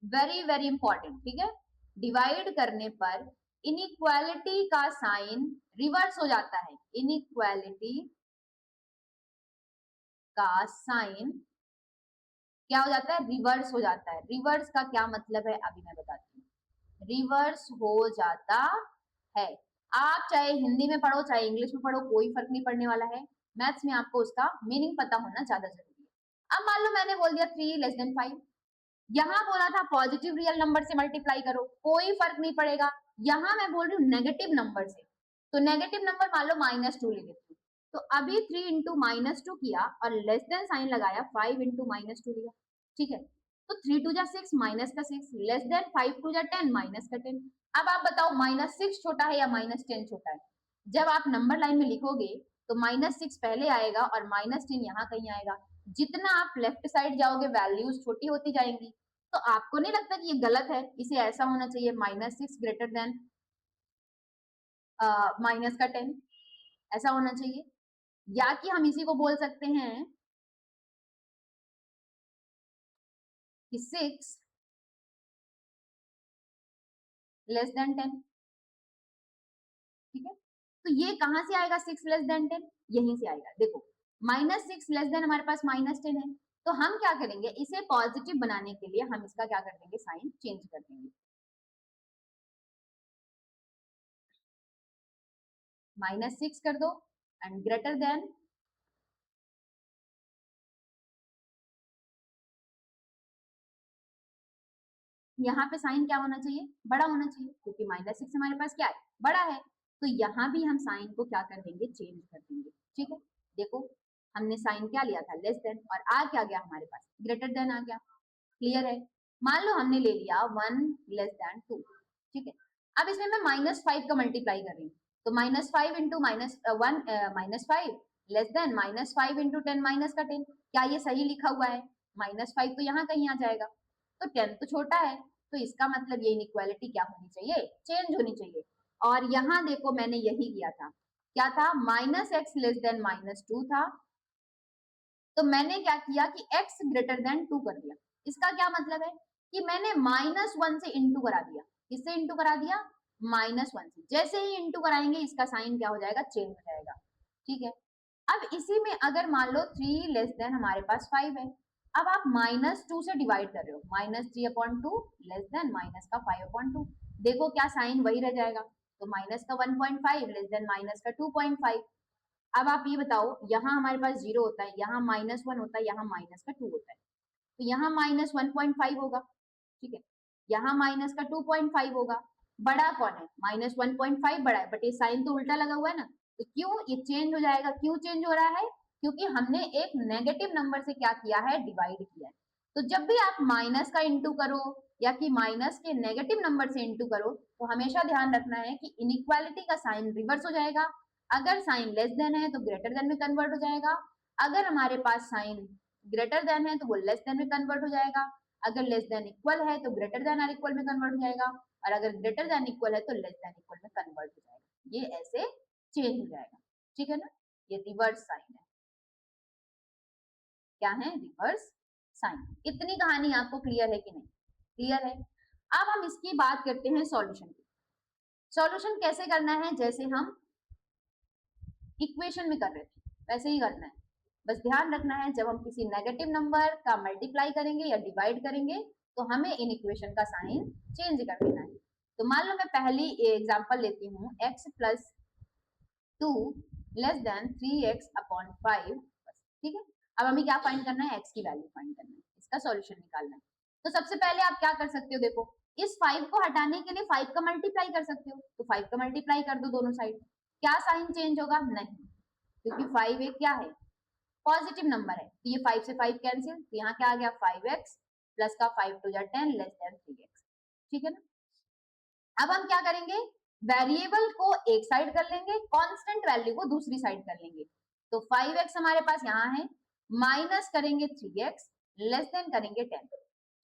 वेरी वेरी इंपॉर्टेंट, ठीक है, डिवाइड करने पर इनइक्वालिटी का साइन रिवर्स हो जाता है, इनइक्वालिटी का साइन क्या हो जाता है, रिवर्स हो जाता है। रिवर्स का क्या मतलब है अभी मैं बताती हूँ, रिवर्स हो जाता है। आप चाहे हिंदी में पढ़ो चाहे इंग्लिश में पढ़ो, कोई फर्क नहीं पड़ने वाला है, मैथ्स में आपको उसका मीनिंग पता होना ज्यादा जरूरी है। अब मान लो मैंने बोल दिया 3 लेस देन 5, यहाँ बोला था पॉजिटिव रियल नंबर से मल्टीप्लाई करो, कोई फर्क नहीं पड़ेगा। यहाँ मैं बोल रही हूँ नेगेटिव नंबर से, तो नेगेटिव नंबर मान लो -2 ले लेती हूँ, तो अभी 3 इंटू -2 किया और लेस देन साइन लगाया, 5 इंटू -2 लिया, ठीक है। तो 3 टू जा 6 माइनस का 6, लेस देन 5 टू जा 10 माइनस का 10। अब आप बताओ -6 छोटा है या -10 छोटा है। जब आप नंबर लाइन में लिखोगे तो -6 पहले आएगा और -10 यहाँ कहीं आएगा। जितना आप लेफ्ट साइड जाओगे वैल्यूज छोटी होती जाएंगी। तो आपको नहीं लगता कि ये गलत है, इसे ऐसा होना चाहिए -6 ग्रेटर देन माइनस का 10, ऐसा होना चाहिए। या कि हम इसी को बोल सकते हैं कि 6 लेस देन 10, ठीक है। तो ये कहां से आएगा 6 लेस देन 10, यहीं से आएगा। देखो -6 लेस देन हमारे पास -10 है, तो हम क्या करेंगे, इसे पॉजिटिव बनाने के लिए हम इसका क्या कर देंगे, साइन चेंज कर देंगे, -6 कर दो एंड ग्रेटर देन, यहाँ पे साइन क्या होना चाहिए, बड़ा होना चाहिए, क्योंकि -6 हमारे पास क्या है, बड़ा है। तो यहाँ भी हम साइन को क्या कर देंगे, चेंज कर देंगे, ठीक है। देखो हमने साइन क्या लिया था, लेस देन, और आ क्या गया हमारे पास, ग्रेटर देन आ गया, क्लियर है। मान लो हमने ले लिया 1 लेस देन 2, ठीक है। अब इसमें मैं -5 का मल्टीप्लाई कर रही हूँ, तो -5 into -1 -5 less than -5 into 10 minus का 10, क्या ये सही लिखा हुआ है, -5 तो यहाँ कहीं आ जाएगा, तो 10 तो छोटा है, तो इसका मतलब ये इनइक्वालिटी क्या होनी चाहिए, चेंज होनी चाहिए। और यहाँ देखो मैंने यही किया था, क्या था, -x लेस देन -2 था, तो मैंने क्या किया कि x ग्रेटर देन 2 कर दिया। इसका क्या मतलब है कि मैंने -1 से इंटू करा दिया, किससे इंटू करा दिया, -1 से। जैसे ही इंटू कराएंगे इसका साइन क्या हो जाएगा, चेंज हो जाएगा, ठीक है। अब इसी में अगर मान लो 3 लेस देन हमारे पास 5 है, अब आप -2 से डिवाइड कर रहे हो, -3/2 लेस देन माइनस का 5/2, देखो क्या साइन वही रह जाएगा, तो माइनस का 1.5 लेस देन माइनस का 2.5। अब आप ये बताओ, यहाँ हमारे पास 0 होता है, यहाँ -1 होता है, यहाँ माइनस का 2 होता है, तो यहाँ -1.5 होगा, ठीक है, यहाँ माइनस का 2.5 होगा। बड़ा कौन है, -1.5 बड़ा है, बट ये साइन तो उल्टा लगा हुआ है ना, तो क्यों ये चेंज हो जाएगा, क्यों चेंज हो रहा है, क्योंकि हमने एक नेगेटिव नंबर से क्या किया है, डिवाइड किया है। तो जब भी आप माइनस का इंटू करो या कि माइनस के नेगेटिव नंबर से इंटू करो, तो हमेशा ध्यान रखना है कि इनइक्वालिटी का साइन रिवर्स हो जाएगा। अगर साइन लेस देन है तो ग्रेटर देन में कन्वर्ट हो जाएगा, अगर हमारे पास साइन ग्रेटर देन है तो वो लेस देन में कन्वर्ट हो जाएगा, अगर लेस देन इक्वल है तो ग्रेटर देन आर इक्वल में कन्वर्ट हो जाएगा, और अगर ग्रेटर देन इक्वल है तो लेस देन इक्वल में कन्वर्ट हो जाएगा। ये ऐसे चेंज हो जाएगा, ठीक है ना। ये रिवर्स साइन है, क्या है, रिवर्स साइन। इतनी कहानी आपको क्लियर है कि नहीं, क्लियर है। अब हम इसकी बात करते हैं सॉल्यूशन की। सॉल्यूशन कैसे करना है, जैसे हम इक्वेशन में कर रहे थे वैसे ही करना है। बस ध्यान रखना है जब हम किसी नेगेटिव नंबर का मल्टीप्लाई करेंगे या डिवाइड करेंगे तो हमें इन इक्वेशन का साइन चेंज कर देना है। तो मान लो मैं पहली एग्जांपल लेती हूँ, x plus 2 less than 3x upon 5, ठीक है। अब हमें क्या फाइंड करना है, x की वैल्यू फाइंड करना है, इसका सॉल्यूशन निकालना है। तो सबसे पहले आप क्या कर सकते हो, देखो इस 5 को हटाने के लिए 5 का मल्टीप्लाई कर सकते हो, तो 5 का मल्टीप्लाई कर दो दोनों साइड। क्या साइन चेंज होगा, नहीं, क्योंकि 5 एक क्या है, पॉजिटिव नंबर है, तो ये 5 से 5 कैंसिल, तो यहाँ क्या आ गया 5x प्लस का 5 टू जा 10 लेस देन 3x, ठीक है ना। अब हम क्या करेंगे, वेरिएबल को एक साइड कर लेंगे, कांस्टेंट वैल्यू को दूसरी साइड कर लेंगे। तो 5x हमारे पास यहाँ है, माइनस करेंगे 3x लेस देन करेंगे 10,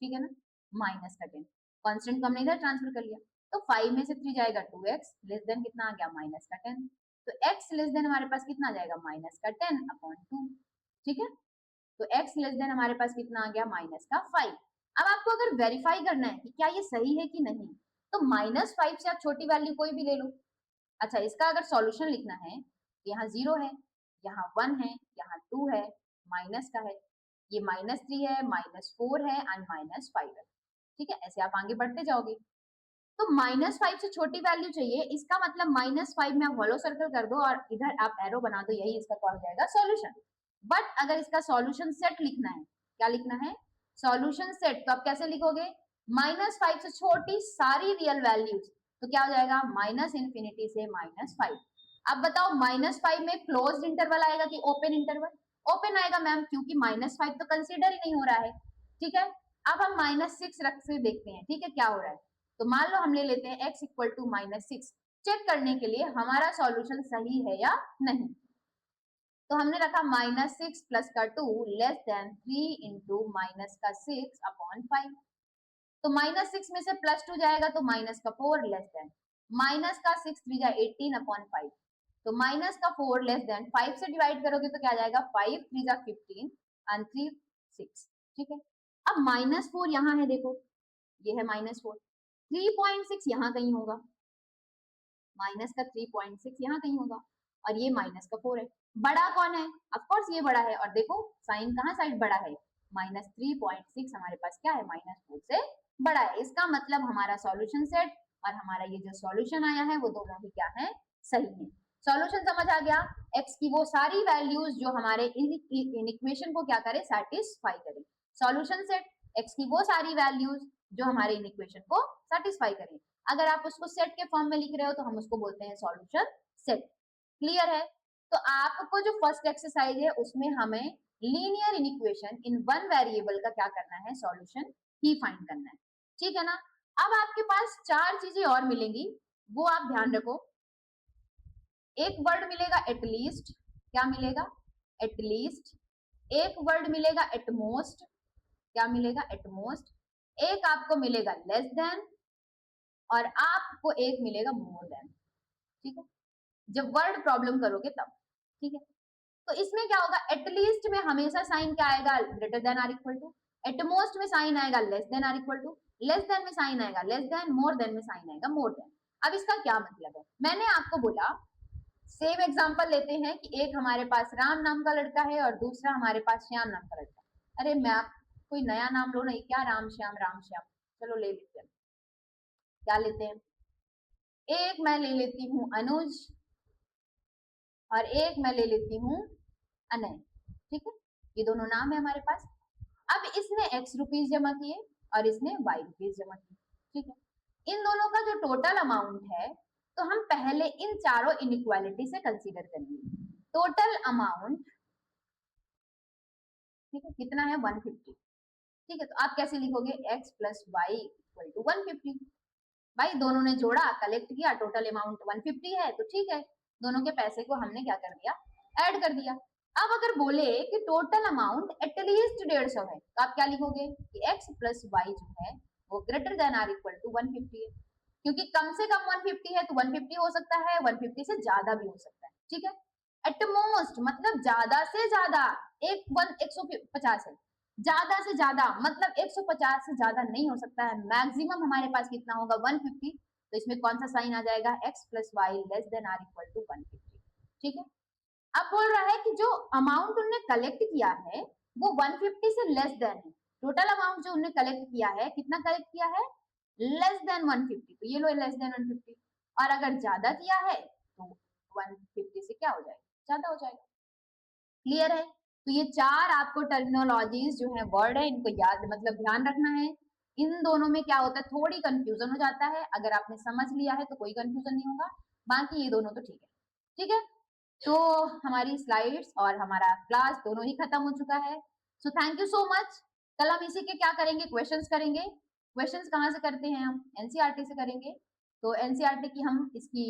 ठीक है ना, माइनस का 10, कांस्टेंट को हमने इधर ट्रांसफर कर लिया। तो 5 में से 3 जाएगा 2x लेस देन कितना आ गया, माइनस का 10। तो x लेस देन हमारे पास कितना आ जाएगा, माइनस का 10 अपॉन 2, ठीक है। तो x लेस देन हमारे पास कितना आ गया, माइनस का 5। अब आपको अगर वेरीफाई करना है कि क्या ये सही है कि नहीं, तो -5 से आप छोटी वैल्यू कोई भी ले लो। अच्छा, इसका अगर सॉल्यूशन लिखना है तो यहाँ 0 है, यहाँ 1 है, यहाँ 2 है, माइनस का है, ये -3 है, -4 है एंड -5 है, ठीक है। ऐसे आप आगे बढ़ते जाओगे। तो -5 से छोटी वैल्यू चाहिए, इसका मतलब -5 में आप हॉलो सर्कल कर दो और इधर आप एरो बना दो, यही इसका कहा जाएगा सॉल्यूशन। बट अगर इसका सॉल्यूशन सेट लिखना है, क्या लिखना है, सॉल्यूशन सेट, तो आप कैसे लिखोगे, -5 से छोटी सारी रियल वैल्यूज, तो क्या हो जाएगा, -∞ से -5। अब बताओ -5 में क्लोज्ड इंटरवल आएगा कि ओपन इंटरवल, ओपन आएगा मैम, क्योंकि -5 तो कंसीडर ही नहीं हो रहा है, ठीक है। अब हम -6 रख से देखते हैं, ठीक है, क्या हो रहा है। तो मान लो हम ले लेते हैं x इक्वल टू -6, चेक करने के लिए हमारा सॉल्यूशन सही है या नहीं। तो हमने रखा -6 प्लस का 2 लेस देन 3 इंटू माइनस का 6 अपॉन 5। तो -6 में से +2 जाएगा तो माइनस का 4 लेस देन माइनस का 6 3 जा 18 अपॉन 5। तो माइनस का 4 लेस देन 5 से डिवाइड करोगे तो क्या आ जाएगा, 5 3 जा 15 एंड 3 6, ठीक है। अब -4 यहाँ है, देखो ये है -4, 3.6 यहाँ कहीं होगा, माइनस का 3.6 यहाँ कहीं होगा, और ये माइनस का 4 है। बड़ा कौन है, ऑफकोर्स ये बड़ा है, और देखो साइन कहाँ साइड बड़ा है, -3.6 हमारे पास क्या है, -4 से बड़ा है। इसका मतलब हमारा सॉल्यूशन सेट और हमारा ये जो सॉल्यूशन आया है वो दोनों ही क्या है, सही है। सॉल्यूशन समझ आ गया, x की वो सारी वैल्यूज जो हमारे इन इक्वेशन को क्या करे, सेटिस्फाई करे। सॉल्यूशन सेट, x की वो सारी वैल्यूज जो हमारे इन इक्वेशन को सेटिस्फाई करें। अगर आप उसको सेट के फॉर्म में लिख रहे हो तो हम उसको बोलते हैं सॉल्यूशन सेट। क्लियर है। तो आपको जो फर्स्ट एक्सरसाइज है उसमें हमें linear inequation in one variable का क्या करना है, सॉल्यूशन ही फाइंड करना है, ठीक है ना। अब आपके पास चार चीजें और मिलेंगी, वो आप ध्यान रखो। एक वर्ड मिलेगा एटलीस्ट, क्या मिलेगा, एटलीस्ट। एक वर्ड मिलेगा एटमोस्ट, क्या मिलेगा, एटमोस्ट। एक आपको मिलेगा लेस देन, और आपको एक मिलेगा मोर देन, ठीक है, जब वर्ड प्रॉब्लम करोगे तब, ठीक है। तो इसमें क्या होगा, एटलीस्ट में हमेशा साइन क्या आएगा, greater than or equal to, at most में साइन आएगा less than or equal to, less than में साइन आएगा लेस देन, मोर देन में साइन आएगा मोर देन। अब इसका क्या मतलब है, मैंने आपको बोला, सेम एग्जांपल लेते हैं कि एक हमारे पास राम नाम का लड़का है और दूसरा हमारे पास श्याम नाम का लड़का है। अरे मैं कोई नया नाम लो नहीं क्या, राम श्याम, चलो ले लेते हैं, क्या लेते हैं, एक मैं ले लेती हूँ अनुज और एक मैं ले लेती हूँ अनय, ठीक है, ये दोनों नाम है हमारे पास। अब इसने x रुपीज जमा किए और इसने y रुपीज जमा किए, ठीक है। इन दोनों का जो टोटल अमाउंट है तो हम पहले इन चारों इनइक्वालिटी से कंसीडर करेंगे। टोटल अमाउंट ठीक है, कितना है 150, ठीक है। तो आप कैसे लिखोगे x plus y equal to 150। भाई दोनों ने जोड़ा, कलेक्ट किया, टोटल अमाउंट 150 है तो ठीक है, दोनों के पैसे को हमने क्या कर दिया, ऐड कर दिया। अब अगर बोले कि टोटल अमाउंट एटलीस्ट 150 है तो आप क्या लिखोगे कि x प्लस वाई जो है वो greater than or equal to 150 है, क्योंकि कम से कम 150 है तो 150 हो सकता है, 150 से ज्यादा भी हो सकता है, ठीक है। एट मोस्ट मतलब ज्यादा से ज्यादा 150 है, ज्यादा से ज्यादा मतलब 150 से ज्यादा नहीं हो सकता है। मैक्सिमम हमारे पास कितना होगा 150, तो इसमें कौन सा साइन आ जाएगा, x plus y less than or equal to 150, ठीक है। अब बोल रहा है कि जो अमाउंट उन्होंने कलेक्ट किया है वो 150 से लेस देन है। टोटल अमाउंट जो उन्होंने कलेक्ट किया है, कितना कलेक्ट किया है, लेस देन 150, तो ये लो लेस देन 150। और अगर ज्यादा किया है तो 150 से क्या हो जाएगा, ज्यादा हो जाएगा। क्लियर है? तो ये चार आपको टर्मिनोलॉजीज जो है, वर्ड है, इनको याद मतलब ध्यान रखना है। इन दोनों में क्या होता है, थोड़ी कंफ्यूजन हो जाता है, अगर आपने समझ लिया है तो कोई कंफ्यूजन नहीं होगा, बाकी ये दोनों तो ठीक है, ठीक है। तो हमारी स्लाइड्स और हमारा क्लास दोनों ही खत्म हो चुका है। So thank you so much. कल हम इसी के क्या करेंगे, क्वेश्चंस करेंगे। क्वेश्चंस कहाँ से करते हैं हम, एनसीईआरटी से करेंगे। तो एनसीईआरटी की हम इसकी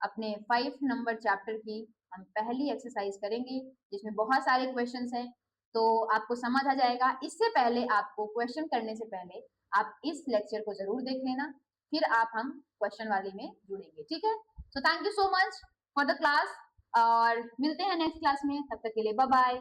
अपने 5 नंबर चैप्टर की हम पहली एक्सरसाइज करेंगे, जिसमें बहुत सारे क्वेश्चंस हैं, तो आपको समझ आ जाएगा। इससे पहले आपको क्वेश्चन करने से पहले आप इस लेक्चर को जरूर देख लेना, फिर आप हम क्वेश्चन वाले में जुड़ेंगे, ठीक है। So thank you so much for the class, और मिलते हैं नेक्स्ट क्लास में, तब तक के लिए बाय बाय।